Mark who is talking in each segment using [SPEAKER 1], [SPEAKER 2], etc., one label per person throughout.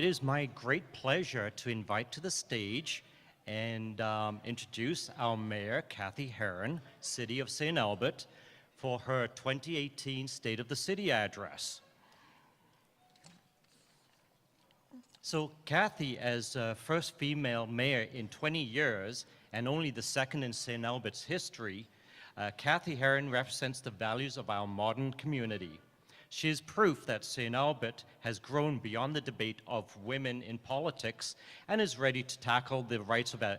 [SPEAKER 1] it is my great pleasure to invite to the stage and introduce our Mayor, Cathy Heron, City of St. Albert, for her 2018 State of the City address. So Cathy, as first female mayor in 20 years, and only the second in St. Albert's history, Cathy Heron represents the values of our modern community. She is proof that St. Albert has grown beyond the debate of women in politics and is ready to tackle the rights of our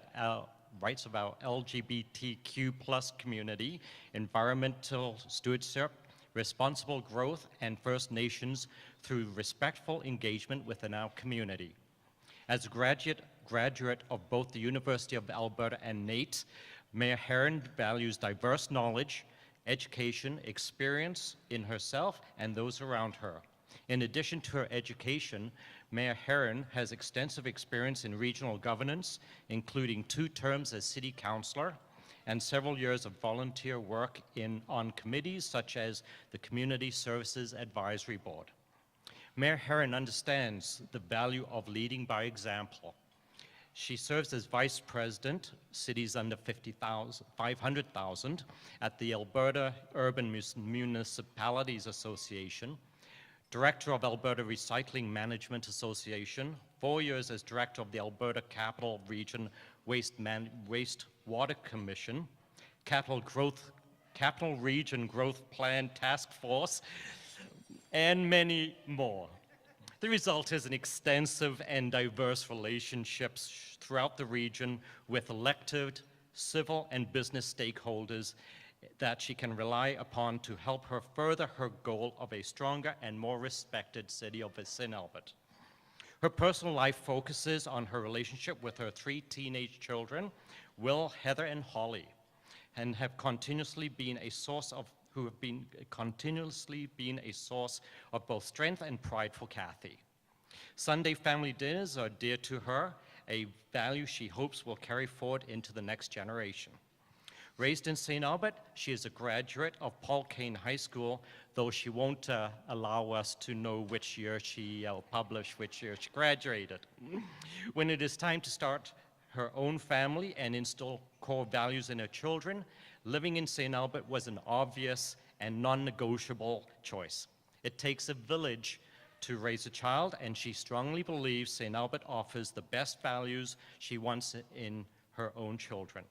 [SPEAKER 1] LGBTQ plus community, environmental stewardship, responsible growth, and First Nations through respectful engagement within our community. As a graduate of both the University of Alberta and NAIT, Mayor Heron values diverse knowledge, education, experience in herself and those around her. In addition to her education, Mayor Heron has extensive experience in regional governance, including 2 terms as city councillor and several years of volunteer work on committees such as the Community Services Advisory Board. Mayor Heron understands the value of leading by example. She serves as Vice President, cities under 500,000 at the Alberta Urban Municipalities Association, Director of Alberta Recycling Management Association, 4 years as Director of the Alberta Capital Region Wastewater Commission, Capital Region Growth Plan Task Force, and many more. The result is an extensive and diverse relationships throughout the region with elected, civil, and business stakeholders that she can rely upon to help her further her goal of a stronger and more respected city of St. Albert. Her personal life focuses on her relationship with her 3 teenage children, Will, Heather, and Holly, and have continuously been a source of both strength and pride for Cathy. Sunday family dinners are dear to her, a value she hopes will carry forward into the next generation. Raised in St. Albert, she is a graduate of Paul Kane High School, though she won't allow us to know which year she published, which year she graduated. When it is time to start her own family and instill core values in her children, living in St. Albert was an obvious and non-negotiable choice. It takes a village to raise a child, and she strongly believes St. Albert offers the best values she wants in her own children.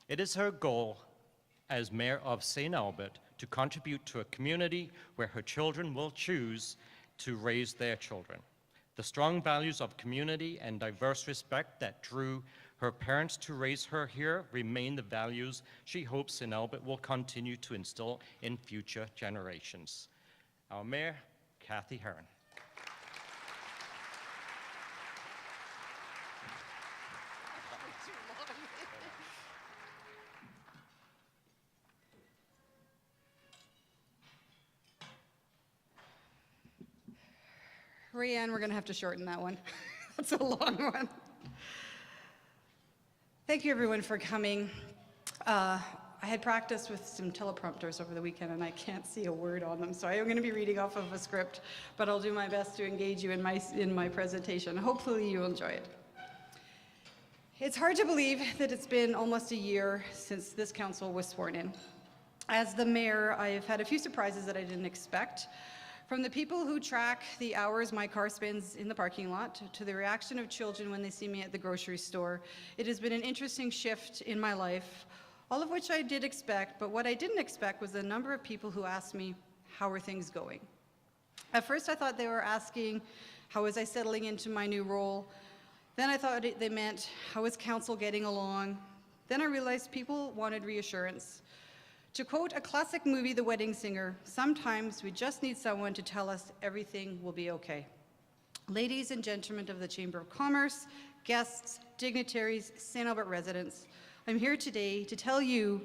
[SPEAKER 1] It is her goal as mayor of St. Albert to contribute to a community where her children will choose to raise their children. The strong values of community and diverse respect that drew her parents to raise her here remain the values she hopes St. Albert will continue to instill in future generations. Our Mayor, Cathy Heron.
[SPEAKER 2] Rayanne, we're going to have to shorten that one. That's a long one. Thank you, everyone, for coming. I had practiced with some teleprompters over the weekend, and I can't see a word on them, so I am going to be reading off of a script, but I'll do my best to engage you in my presentation. Hopefully, you'll enjoy it. It's hard to believe that it's been almost a year since this council was sworn in. As the mayor, I've had a few surprises that I didn't expect. From the people who track the hours my car spends in the parking lot to the reaction of children when they see me at the grocery store, it has been an interesting shift in my life, all of which I did expect, but what I didn't expect was the number of people who asked me, how are things going? At first I thought they were asking, how was I settling into my new role? Then I thought they meant, how is council getting along? Then I realized people wanted reassurance. To quote a classic movie, The Wedding Singer, sometimes we just need someone to tell us everything will be okay. Ladies and gentlemen of the Chamber of Commerce, guests, dignitaries, St. Albert residents, I'm here today to tell you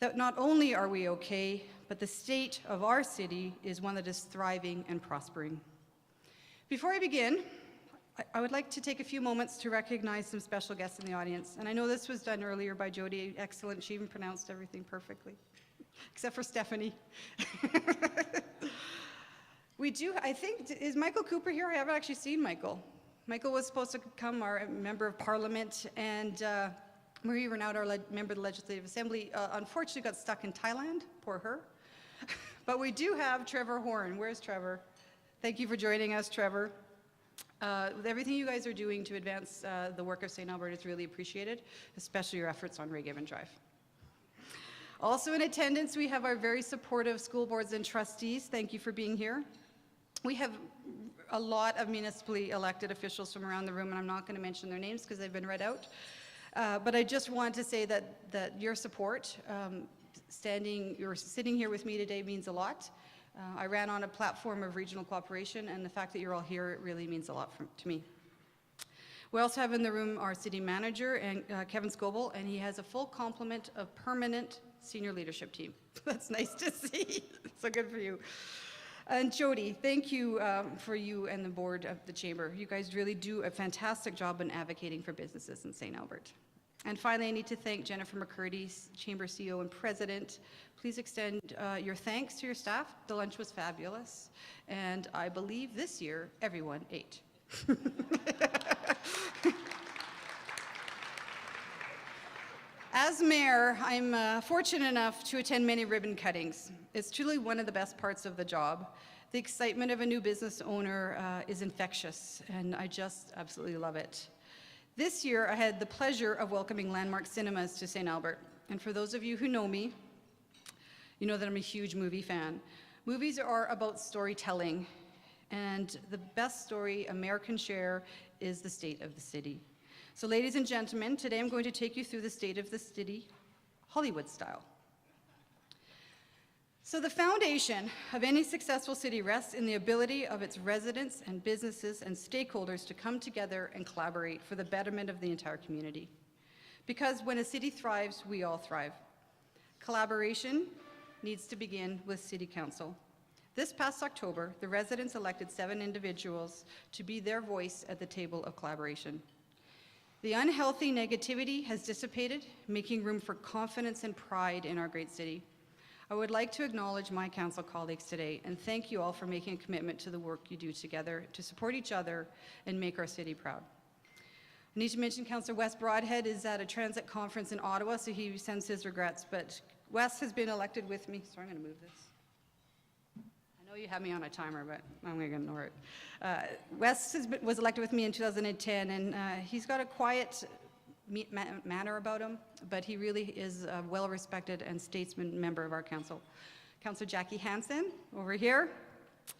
[SPEAKER 2] that not only are we okay, but the state of our city is one that is thriving and prospering. Before I begin, I would like to take a few moments to recognize some special guests in the audience. And I know this was done earlier by Jody. Excellent. She even pronounced everything perfectly, except for Stephanie. We do, I think, is Michael Cooper here? I haven't actually seen Michael. Michael was supposed to come, our member of parliament, and Marie Renaud, our member of the Legislative Assembly, unfortunately got stuck in Thailand, poor her. But we do have Trevor Horn. Where's Trevor? Thank you for joining us, Trevor. Everything you guys are doing to advance the work of St. Albert is really appreciated, especially your efforts on Ray Given Drive. Also in attendance, we have our very supportive school boards and trustees. Thank you for being here. We have a lot of municipally elected officials from around the room, and I'm not going to mention their names because they've been read out. But I just want to say that your support, sitting here with me today means a lot. I ran on a platform of regional cooperation, and the fact that you're all here, it really means a lot to me. We also have in the room our city manager, and Kevin Scoble, and he has a full complement of permanent senior leadership team. That's nice to see. So good for you. And Jody, thank you for you and the board of the Chamber. You guys really do a fantastic job in advocating for businesses in St. Albert. And finally, I need to thank Jennifer McCurdy, Chamber CEO and President. Please extend your thanks to your staff. The lunch was fabulous. And I believe this year, everyone ate. As mayor, I'm fortunate enough to attend many ribbon cuttings. It's truly one of the best parts of the job. The excitement of a new business owner is infectious, and I just absolutely love it. This year, I had the pleasure of welcoming Landmark Cinemas to St. Albert. And for those of you who know me, you know that I'm a huge movie fan. Movies are about storytelling, and the best story a mayor can share is the state of the city. So ladies and gentlemen, today I'm going to take you through the state of the city, Hollywood style. So the foundation of any successful city rests in the ability of its residents and businesses and stakeholders to come together and collaborate for the betterment of the entire community. Because when a city thrives, we all thrive. Collaboration needs to begin with City Council. This past October, the residents elected 7 individuals to be their voice at the table of collaboration. The unhealthy negativity has dissipated, making room for confidence and pride in our great city. I would like to acknowledge my council colleagues today and thank you all for making a commitment to the work you do together to support each other and make our city proud. I need to mention Councillor Wes Broadhead is at a transit conference in Ottawa, so he sends his regrets, but Wes has been elected with me. Sorry, I'm going to move this. I know you have me on a timer, but I'm going to ignore it. Wes was elected with me in 2010, and he's got a quiet manner about him, but he really is a well-respected and statesman member of our council. Councillor Jackie Hansen, over here.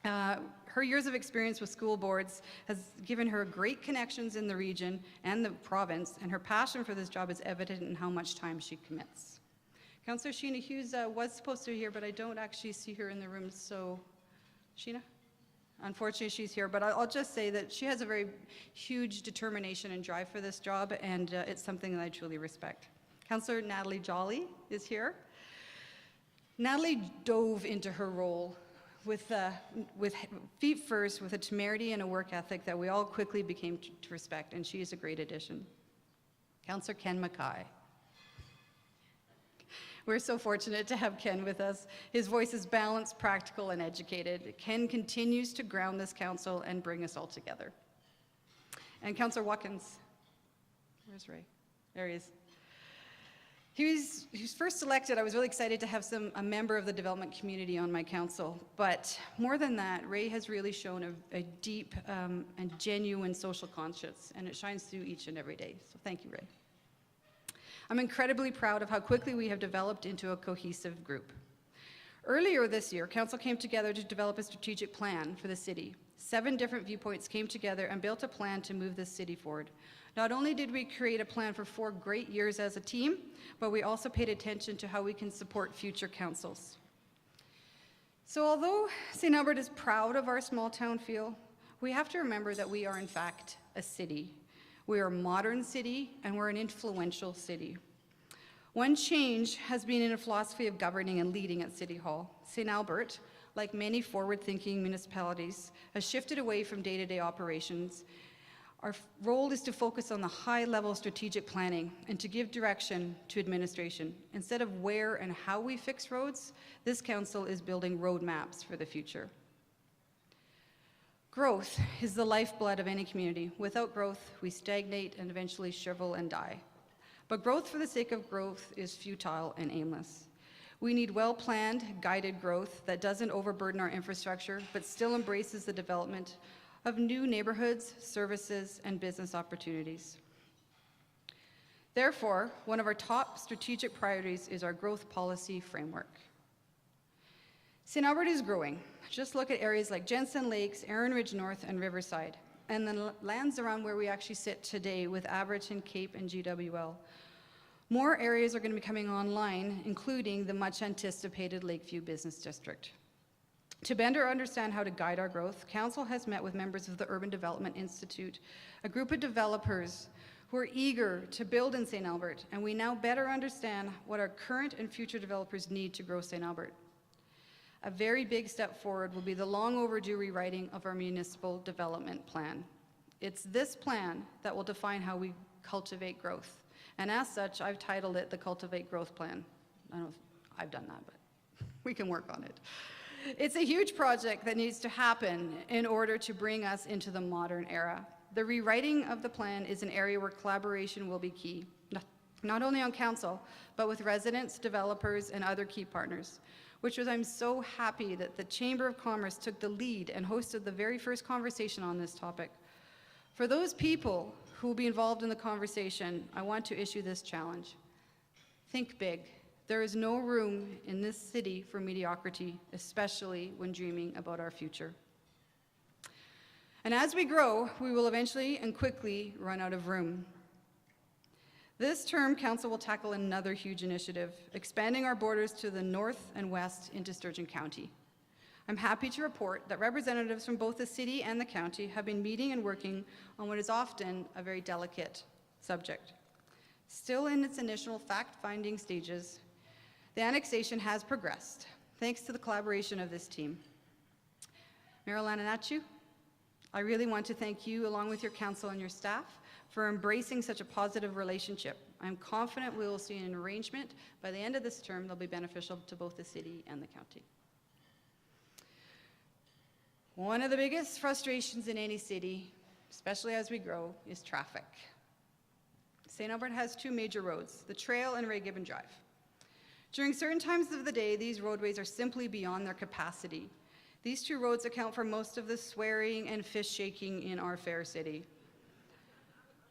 [SPEAKER 2] Her years of experience with school boards has given her great connections in the region and the province, and her passion for this job is evident in how much time she commits. Councillor Sheena Hughes was supposed to be here, but I don't actually see her in the room, so Sheena? Unfortunately, she's here, but I'll just say that she has a very huge determination and drive for this job, and it's something that I truly respect. Councillor Natalie Jolly is here. Natalie dove into her role with feet first, with a temerity and a work ethic that we all quickly became to respect, and she is a great addition. Councillor Ken Makai. We're so fortunate to have Ken with us. His voice is balanced, practical, and educated. Ken continues to ground this council and bring us all together. And Councillor Watkins. Where's Ray? There he is. He was first elected. I was really excited to have a member of the development community on my council. But more than that, Ray has really shown a deep and genuine social conscience, and it shines through each and every day. So thank you, Ray. I'm incredibly proud of how quickly we have developed into a cohesive group. Earlier this year, Council came together to develop a strategic plan for the city. 7 different viewpoints came together and built a plan to move this city forward. Not only did we create a plan for 4 great years as a team, but we also paid attention to how we can support future councils. So although St. Albert is proud of our small town feel, we have to remember that we are in fact a city. We are a modern city, and we're an influential city. One change has been in a philosophy of governing and leading at City Hall. St. Albert, like many forward-thinking municipalities, has shifted away from day-to-day operations. Our role is to focus on the high-level strategic planning and to give direction to administration. Instead of where and how we fix roads, this council is building roadmaps for the future. Growth is the lifeblood of any community. Without growth, we stagnate and eventually shrivel and die. But growth for the sake of growth is futile and aimless. We need well-planned, guided growth that doesn't overburden our infrastructure, but still embraces the development of new neighborhoods, services, and business opportunities. Therefore, one of our top strategic priorities is our growth policy framework. St. Albert is growing. Just look at areas like Jensen Lakes, Heron Ridge North, and Riverside, and the lands around where we actually sit today with Abberton, Cape, and GWL. More areas are going to be coming online, including the much anticipated Lakeview Business District. To better understand how to guide our growth, Council has met with members of the Urban Development Institute, a group of developers who are eager to build in St. Albert, and we now better understand what our current and future developers need to grow St. Albert. A very big step forward will be the long overdue rewriting of our municipal development plan. It's this plan that will define how we cultivate growth. And as such, I've titled it the Cultivate Growth Plan. I don't know if I've done that, but we can work on it. It's a huge project that needs to happen in order to bring us into the modern era. The rewriting of the plan is an area where collaboration will be key, not only on council, but with residents, developers, and other key partners, which was I'm so happy that the Chamber of Commerce took the lead and hosted the very first conversation on this topic. For those people who will be involved in the conversation, I want to issue this challenge. Think big. There is no room in this city for mediocrity, especially when dreaming about our future. And as we grow, we will eventually and quickly run out of room. This term, Council will tackle another huge initiative, expanding our borders to the north and west into Sturgeon County. I'm happy to report that representatives from both the city and the county have been meeting and working on what is often a very delicate subject. Still in its initial fact-finding stages, the annexation has progressed, thanks to the collaboration of this team. Mayor Lananachu, I really want to thank you, along with your council and your staff, for embracing such a positive relationship. I'm confident we will see an arrangement by the end of this term that will be beneficial to both the city and the county. One of the biggest frustrations in any city, especially as we grow, is traffic. St. Albert has two major roads, the Trail and Ray Gibbon Drive. During certain times of the day, these roadways are simply beyond their capacity. These two roads account for most of the swearing and fist shaking in our fair city.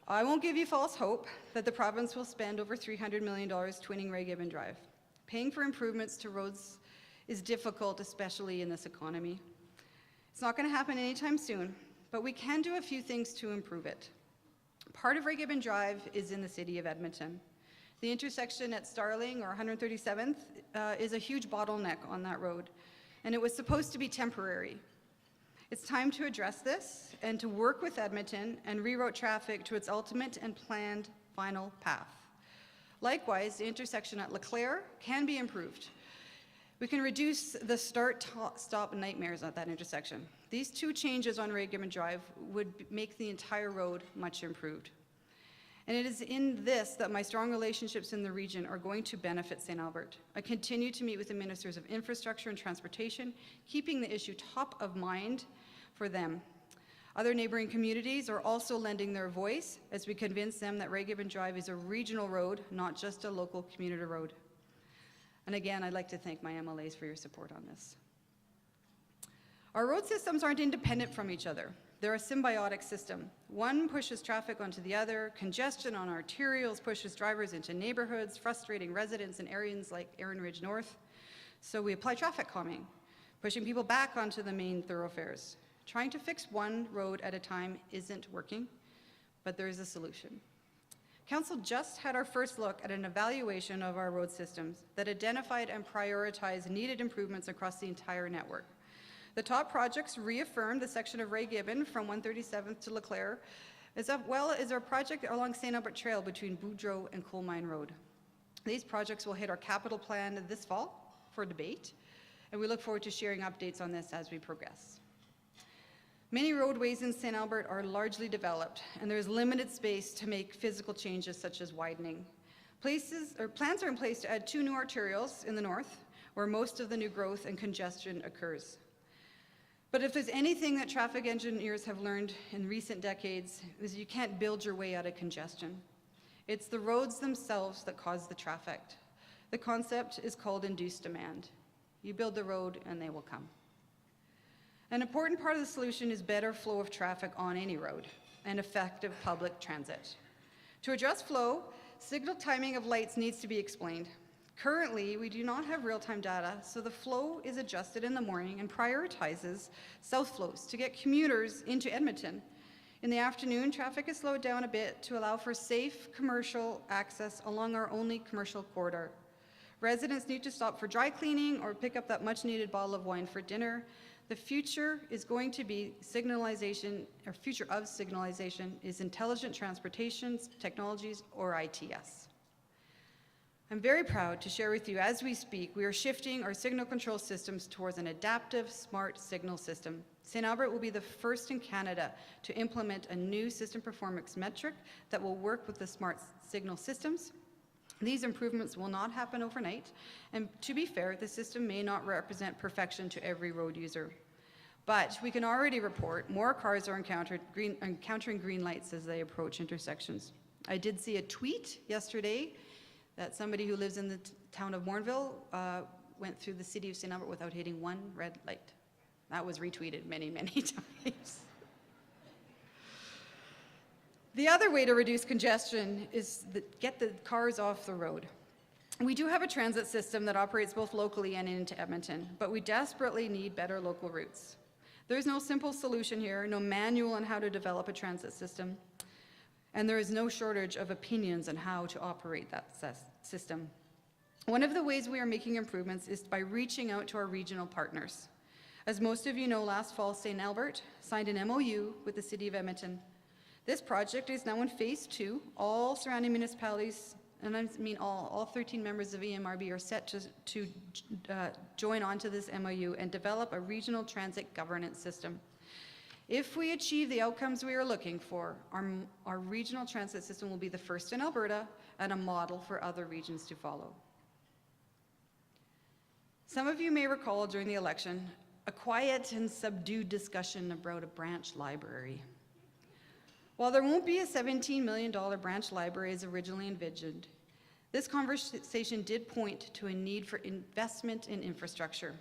[SPEAKER 2] I won't give you false hope that the province will spend over $300 million twinning Ray Gibbon Drive. Paying for improvements to roads is difficult, especially in this economy. It's not going to happen anytime soon, but we can do a few things to improve it. Part of Ray Gibbon Drive is in the city of Edmonton. The intersection at Starling or 137th is a huge bottleneck on that road, and it was supposed to be temporary. It's time to address this and to work with Edmonton and reroute traffic to its ultimate and planned final path. Likewise, the intersection at Leclerc can be improved. We can reduce the start-stop nightmares at that intersection. These two changes on Ray Gibbon Drive would make the entire road much improved. And it is in this that my strong relationships in the region are going to benefit St. Albert. I continue to meet with the Ministers of Infrastructure and Transportation, keeping the issue top of mind for them. Other neighboring communities are also lending their voice as we convince them that Ray Gibbon Drive is a regional road, not just a local commuter road. And again, I'd like to thank my MLAs for your support on this. Our road systems aren't independent from each other. They're a symbiotic system. One pushes traffic onto the other. Congestion on arterials pushes drivers into neighborhoods, frustrating residents in areas like Heron Ridge North. So we apply traffic calming, pushing people back onto the main thoroughfares. Trying to fix one road at a time isn't working, but there is a solution. Council just had our first look at an evaluation of our road systems that identified and prioritized needed improvements across the entire network. The top projects reaffirmed the section of Ray Gibbon from 137th to Leclerc, as well as our project along St. Albert Trail between Boudreau and Coal Mine Road. These projects will hit our capital plan this fall for debate, and we look forward to sharing updates on this as we progress. Many roadways in St. Albert are largely developed, and there is limited space to make physical changes such as widening. Plans are in place to add 2 new arterials in the north, where most of the new growth and congestion occurs. But if there's anything that traffic engineers have learned in recent decades, is you can't build your way out of congestion. It's the roads themselves that cause the traffic. The concept is called induced demand. You build the road and they will come. An important part of the solution is better flow of traffic on any road and effective public transit. To address flow, signal timing of lights needs to be explained. Currently, we do not have real-time data, so the flow is adjusted in the morning and prioritizes south flows to get commuters into Edmonton. In the afternoon, traffic is slowed down a bit to allow for safe commercial access along our only commercial corridor. Residents need to stop for dry cleaning or pick up that much-needed bottle of wine for dinner. The future is going to be signalization, or future of signalization is intelligent transportation technologies, or ITS. I'm very proud to share with you, as we speak, we are shifting our signal control systems towards an adaptive, smart signal system. St. Albert will be the first in Canada to implement a new system performance metric that will work with the smart signal systems. These improvements will not happen overnight, and to be fair, the system may not represent perfection to every road user. But we can already report more cars are encountering green lights as they approach intersections. I did see a tweet yesterday that somebody who lives in the town of Bourneville went through the city of St. Albert without hitting one red light. That was retweeted many, many times. The other way to reduce congestion is get the cars off the road. We do have a transit system that operates both locally and into Edmonton, but we desperately need better local routes. There's no simple solution here, no manual on how to develop a transit system, and there is no shortage of opinions on how to operate that system. One of the ways we are making improvements is by reaching out to our regional partners. As most of you know, last fall, St. Albert signed an MOU with the City of Edmonton. This project is now in phase 2. All surrounding municipalities, and I mean all 13 members of EMRB are set to join onto this MOU and develop a regional transit governance system. If we achieve the outcomes we are looking for, our regional transit system will be the first in Alberta and a model for other regions to follow. Some of you may recall during the election a quiet and subdued discussion about a branch library. While there won't be a $17 million branch library as originally envisioned, this conversation did point to a need for investment in infrastructure.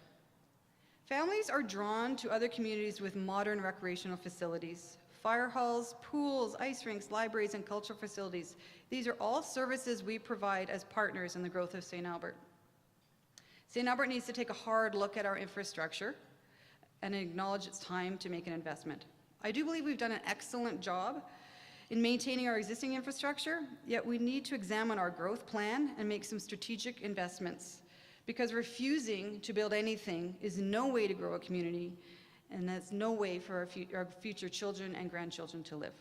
[SPEAKER 2] Families are drawn to other communities with modern recreational facilities, fire halls, pools, ice rinks, libraries, and cultural facilities. These are all services we provide as partners in the growth of St. Albert. St. Albert needs to take a hard look at our infrastructure and acknowledge it's time to make an investment. I do believe we've done an excellent job in maintaining our existing infrastructure, yet we need to examine our growth plan and make some strategic investments, because refusing to build anything is no way to grow a community, and that's no way for our future children and grandchildren to live.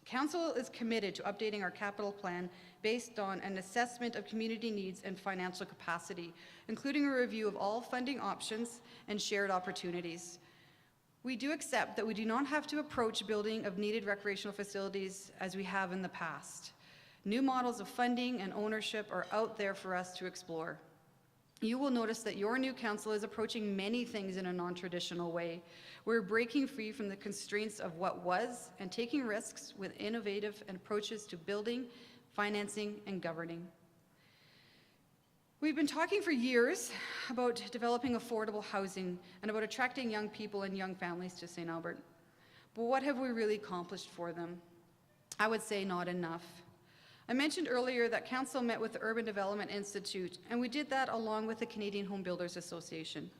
[SPEAKER 2] Council is committed to updating our capital plan based on an assessment of community needs and financial capacity, including a review of all funding options and shared opportunities. We do accept that we do not have to approach building of needed recreational facilities as we have in the past. New models of funding and ownership are out there for us to explore. You will notice that your new council is approaching many things in a non-traditional way. We're breaking free from the constraints of what was and taking risks with innovative approaches to building, financing, and governing. We've been talking for years about developing affordable housing and about attracting young people and young families to St. Albert. But what have we really accomplished for them? I would say not enough. I mentioned earlier that Council met with the Urban Development Institute, and we did that along with the Canadian Home Builders Association.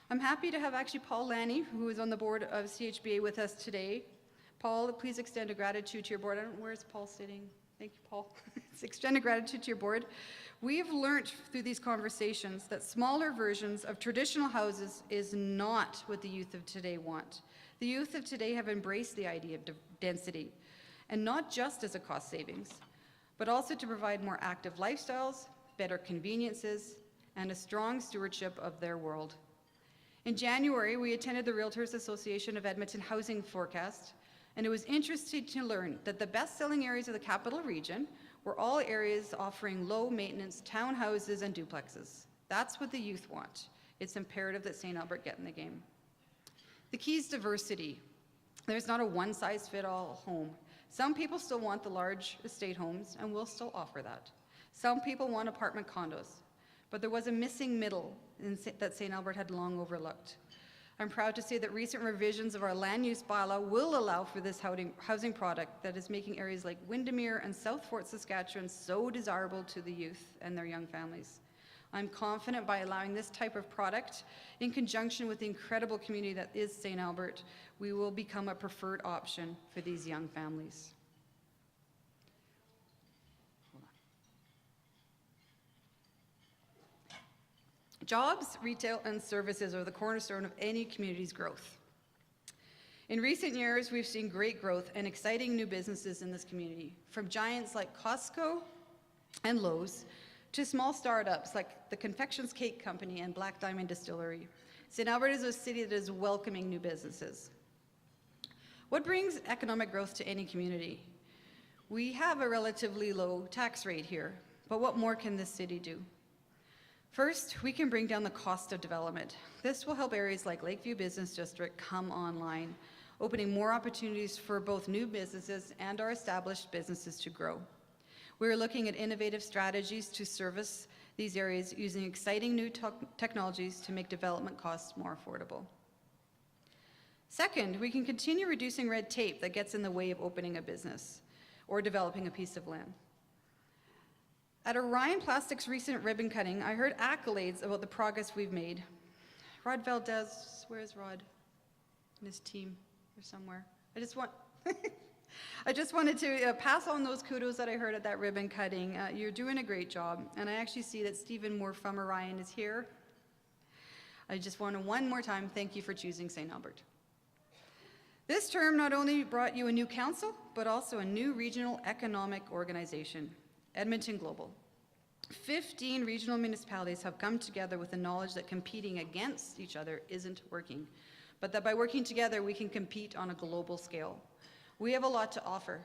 [SPEAKER 2] I'm happy to have actually Paul Lanny, who is on the board of CHBA, with us today. Paul, please extend a gratitude to your board. I don't know, where's Paul sitting? Thank you, Paul. Extend a gratitude to your board. We've learned through these conversations that smaller versions of traditional houses is not what the youth of today want. The youth of today have embraced the idea of density, and not just as a cost savings, but also to provide more active lifestyles, better conveniences, and a strong stewardship of their world. In January, we attended the Realtors Association of Edmonton Housing Forecast, and it was interesting to learn that the best-selling areas of the capital region were all areas offering low-maintenance townhouses and duplexes. That's what the youth want. It's imperative that St. Albert get in the game. The key is diversity. There's not a one-size-fits-all home. Some people still want the large estate homes, and we'll still offer that. Some people want apartment condos, but there was a missing middle that St. Albert had long overlooked. I'm proud to say that recent revisions of our land use bylaw will allow for this housing product that is making areas like Windermere and South Fort Saskatchewan so desirable to the youth and their young families. I'm confident by allowing this type of product in conjunction with the incredible community that is St. Albert, we will become a preferred option for these young families. Jobs, retail, and services are the cornerstone of any community's growth. In recent years, we've seen great growth and exciting new businesses in this community, from giants like Costco and Lowe's to small startups like the Confections Cake Company and Black Diamond Distillery. St. Albert is a city that is welcoming new businesses. What brings economic growth to any community? We have a relatively low tax rate here, but what more can this city do? First, we can bring down the cost of development. This will help areas like Lakeview Business District come online, opening more opportunities for both new businesses and our established businesses to grow. We're looking at innovative strategies to service these areas using exciting new technologies to make development costs more affordable. Second, we can continue reducing red tape that gets in the way of opening a business or developing a piece of land. At Orion Plastic's recent ribbon cutting, I heard accolades about the progress we've made. Rod Valdez, where's Rod and his team? They're somewhere. I just wanted to pass on those kudos that I heard at that ribbon cutting. You're doing a great job, and I actually see that Stephen Moore from Orion is here. I just want to one more time thank you for choosing St. Albert. This term not only brought you a new council, but also a new regional economic organization, Edmonton Global. 15 regional municipalities have come together with the knowledge that competing against each other isn't working, but that by working together we can compete on a global scale. We have a lot to offer.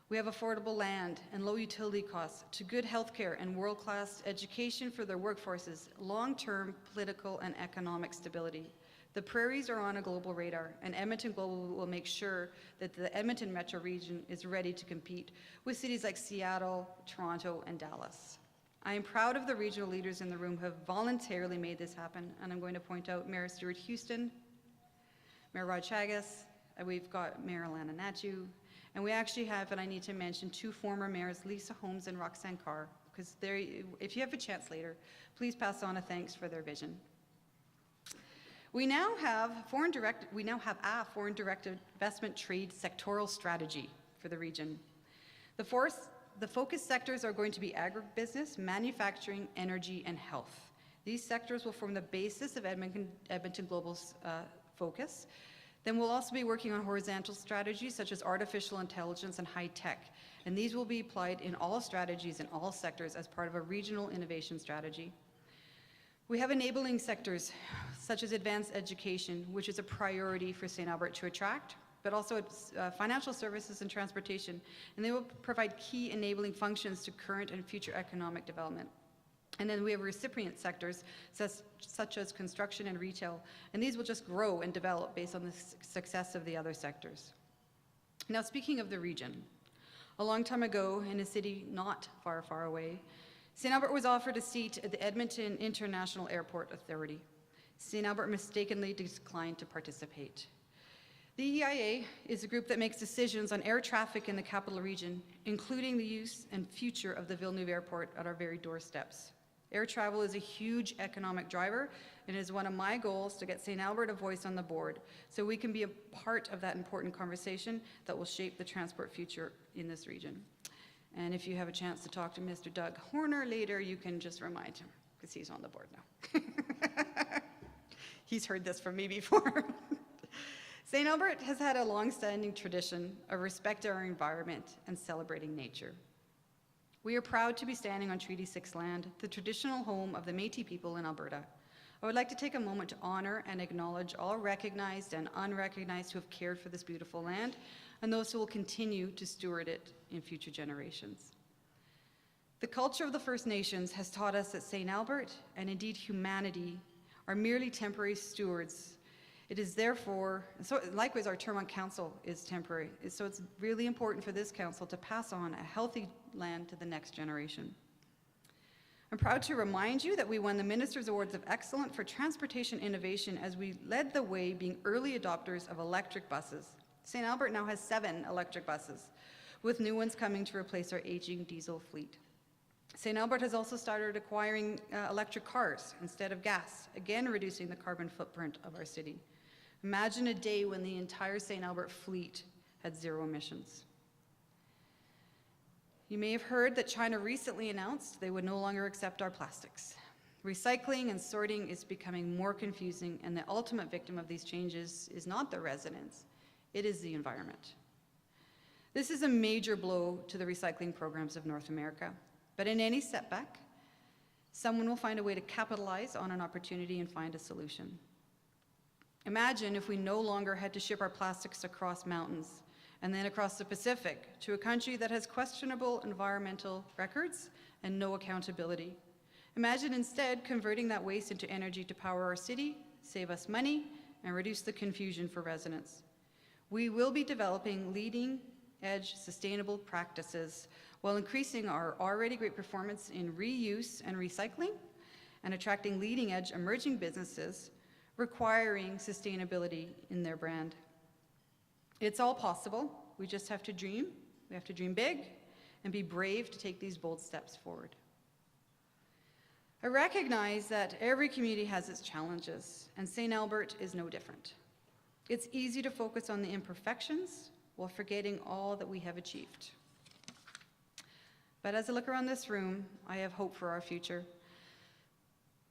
[SPEAKER 2] We have affordable land and low utility costs to good healthcare and world-class education for their workforces, long-term political and economic stability. The prairies are on a global radar, and Edmonton Global will make sure that the Edmonton metro region is ready to compete with cities like Seattle, Toronto, and Dallas. I am proud of the regional leaders in the room who have voluntarily made this happen, and I'm going to point out Mayor Stuart Houston, Mayor Rod Chagas, we've got Mayor Alana Natu, and we actually have, and I need to mention, two former mayors, Lisa Holmes and Roxanne Carr, because if you have a chance later, please pass on a thanks for their vision. We now have a foreign direct investment trade sectoral strategy for the region. The focus sectors are going to be agribusiness, manufacturing, energy, and health. These sectors will form the basis of Edmonton Global's focus. Then we'll also be working on horizontal strategies such as artificial intelligence and high tech, and these will be applied in all strategies in all sectors as part of a regional innovation strategy. We have enabling sectors such as advanced education, which is a priority for St. Albert to attract, but also financial services and transportation, and they will provide key enabling functions to current and future economic development. And then we have recipient sectors such as construction and retail, and these will just grow and develop based on the success of the other sectors. Now, speaking of the region, a long time ago in a city not far, far away, St. Albert was offered a seat at the Edmonton International Airport Authority. St. Albert mistakenly declined to participate. The EIA is a group that makes decisions on air traffic in the capital region, including the use and future of the Villeneuve Airport at our very doorsteps. Air travel is a huge economic driver, and it is one of my goals to get St. Albert a voice on the board so we can be a part of that important conversation that will shape the transport future in this region. And if you have a chance to talk to Mr. Doug Horner later, you can just remind him, because he's on the board now. He's heard this from me before. St. Albert has had a long-standing tradition of respecting our environment and celebrating nature. We are proud to be standing on Treaty 6 land, the traditional home of the Métis people in Alberta. I would like to take a moment to honor and acknowledge all recognized and unrecognized who have cared for this beautiful land, and those who will continue to steward it in future generations. The culture of the First Nations has taught us that St. Albert, and indeed humanity, are merely temporary stewards. It is therefore, so likewise our term on council is temporary. So it's really important for this council to pass on a healthy land to the next generation. I'm proud to remind you that we won the Minister's Awards of Excellence for Transportation Innovation as we led the way being early adopters of electric buses. St. Albert now has 7 electric buses, with new ones coming to replace our aging diesel fleet. St. Albert has also started acquiring electric cars instead of gas, again reducing the carbon footprint of our city. Imagine a day when the entire St. Albert fleet had 0 emissions. You may have heard that China recently announced they would no longer accept our plastics. Recycling and sorting is becoming more confusing, and the ultimate victim of these changes is not the residents, it is the environment. This is a major blow to the recycling programs of North America, but in any setback, someone will find a way to capitalize on an opportunity and find a solution. Imagine if we no longer had to ship our plastics across mountains and then across the Pacific to a country that has questionable environmental records and no accountability. Imagine instead converting that waste into energy to power our city, save us money, and reduce the confusion for residents. We will be developing leading-edge sustainable practices while increasing our already great performance in reuse and recycling and attracting leading-edge emerging businesses requiring sustainability in their brand. It's all possible. We just have to dream. We have to dream big and be brave to take these bold steps forward. I recognize that every community has its challenges, and St. Albert is no different. It's easy to focus on the imperfections while forgetting all that we have achieved. But as I look around this room, I have hope for our future.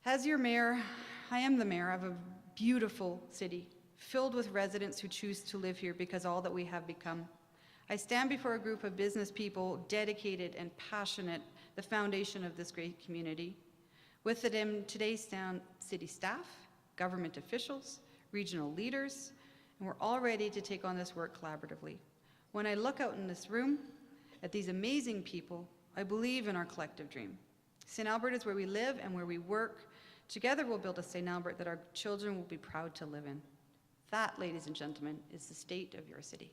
[SPEAKER 2] As your mayor, I am the mayor of a beautiful city, filled with residents who choose to live here because all that we have become. I stand before a group of business people dedicated and passionate, the foundation of this great community. With them today stand city staff, government officials, regional leaders, and we're all ready to take on this work collaboratively. When I look out in this room at these amazing people, I believe in our collective dream. St. Albert is where we live and where we work. Together we'll build a St. Albert that our children will be proud to live in. That, ladies and gentlemen, is the state of your city.